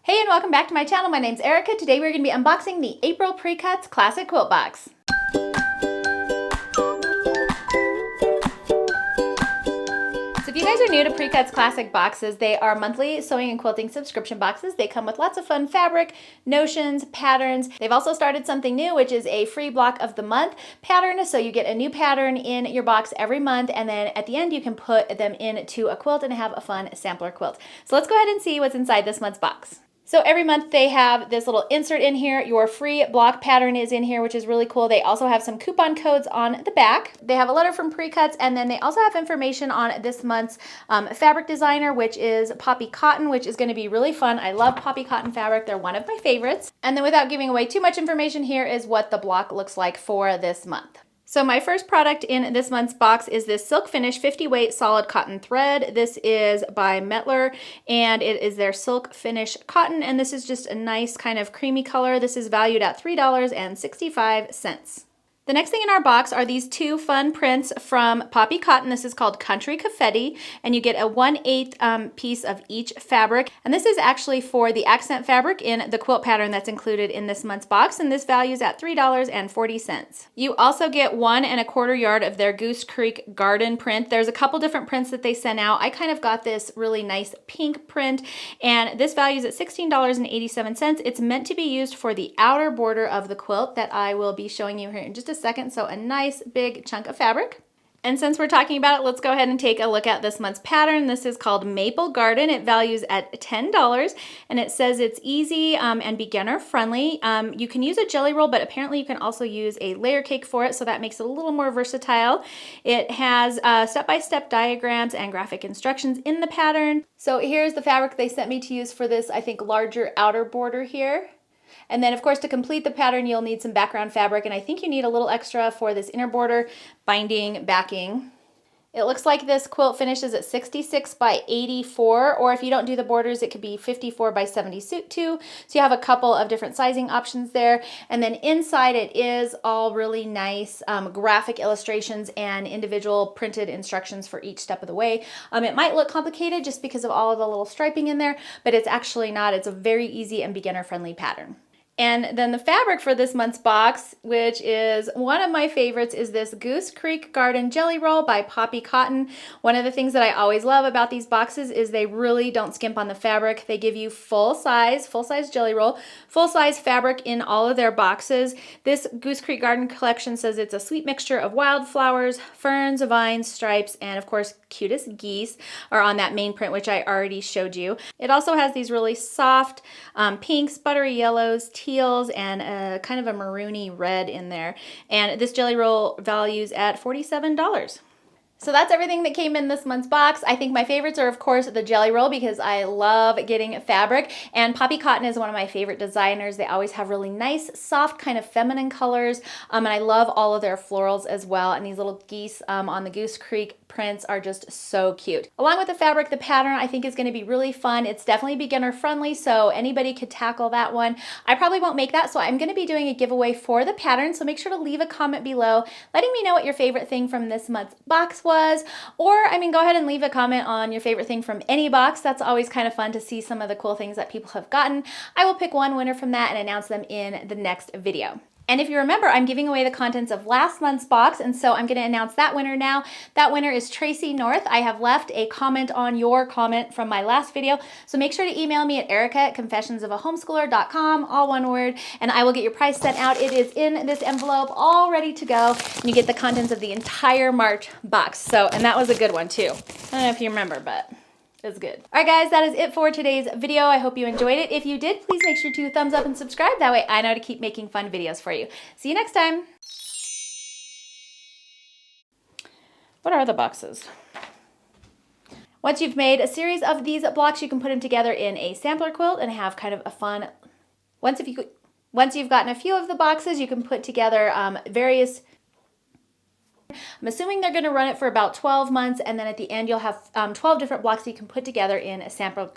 Hey and welcome back to my channel. My name's Erica. Today we're going to be unboxing the April PreCuts Classic Quilt Box. So if you guys are new to PreCuts Classic boxes, they are monthly sewing and quilting subscription boxes. They come with lots of fun fabric, notions, patterns. They've also started something new, which is a free block of the month pattern. So you get a new pattern in your box every month, and then at the end you can put them into a quilt and have a fun sampler quilt. So let's go ahead and see what's inside this month's box. So every month they have this little insert in here. Your free block pattern is in here, which is really cool. They also have some coupon codes on the back. They have a letter from PreCuts, and then they also have information on this month's fabric designer, which is Poppy Cotton, which is going to be really fun. I love Poppy Cotton fabric. They're one of my favorites. And then without giving away too much information, here is what the block looks like for this month. So my first product in this month's box is this Silk Finish 50 weight solid cotton thread. This is by Metler, and it is their Silk Finish cotton, and this is just a nice kind of creamy color. This is valued at $3.65. The next thing in our box are these two fun prints from Poppy Cotton. This is called Country Confetti, and you get a 1/8 piece of each fabric. And this is actually for the accent fabric in the quilt pattern that's included in this month's box, and this values at $3.40. You also get 1 1/4 yard of their Goose Creek garden print. There's a couple different prints that they sent out. I kind of got this really nice pink print, and this values at $16.87. It's meant to be used for the outer border of the quilt that I will be showing you here in just a second. So a nice big chunk of fabric. And since we're talking about it, let's go ahead and take a look at this month's pattern. This is called Maple Garden. It values at $10, and it says it's easy and beginner friendly. You can use a jelly roll, but apparently you can also use a layer cake for it, so that makes it a little more versatile. It has step-by-step diagrams and graphic instructions in the pattern. So here's the fabric they sent me to use for this, I think, larger outer border here. And then, of course, to complete the pattern, you'll need some background fabric, and I think you need a little extra for this inner border binding backing. It looks like this quilt finishes at 66 by 84, or if you don't do the borders, it could be 54 by 72. So you have a couple of different sizing options there. And then inside it is all really nice graphic illustrations and individual printed instructions for each step of the way. It might look complicated just because of all of the little striping in there, but it's actually not. It's a very easy and beginner-friendly pattern. And then the fabric for this month's box, which is one of my favorites, is this Goose Creek Garden Jelly Roll by Poppy Cotton. One of the things that I always love about these boxes is they really don't skimp on the fabric. They give you full-size jelly roll, full-size fabric in all of their boxes. This Goose Creek Garden collection says it's a sweet mixture of wildflowers, ferns, vines, stripes, and of course, cutest geese are on that main print, which I already showed you. It also has these really soft pinks, buttery yellows, teals, and a kind of a maroony red in there. And this jelly roll values at $47. So that's everything that came in this month's box. I think my favorites are, of course, the jelly roll, because I love getting fabric, and Poppy Cotton is one of my favorite designers. They always have really nice, soft, kind of feminine colors, and I love all of their florals as well, and these little geese on the Goose Creek prints are just so cute. Along with the fabric, the pattern I think is going to be really fun. It's definitely beginner friendly, so anybody could tackle that one. I probably won't make that, so I'm going to be doing a giveaway for the pattern, so make sure to leave a comment below letting me know what your favorite thing from this month's box was, or I mean, go ahead and leave a comment on your favorite thing from any box. That's always kind of fun to see some of the cool things that people have gotten. I will pick one winner from that and announce them in the next video. And if you remember, I'm giving away the contents of last month's box, and so I'm going to announce that winner now. That winner is Tracy North. I have left a comment on your comment from my last video, so make sure to email me at erica@confessionsofahomeschooler.com, all one word, and I will get your prize sent out. It is in this envelope, all ready to go, and you get the contents of the entire March box. So, and that was a good one too. I don't know if you remember, but it's good. All right, guys, that is it for today's video. I hope you enjoyed it. If you did, please make sure to thumbs up and subscribe. That way I know to keep making fun videos for you. See you next time. What are the boxes? Once you've made a series of these blocks, you can put them together in a sampler quilt and have kind of a fun. Once you've gotten a few of the boxes, you can put together various. I'm assuming they're going to run it for about 12 months, and then at the end you'll have 12 different blocks you can put together in a sampler.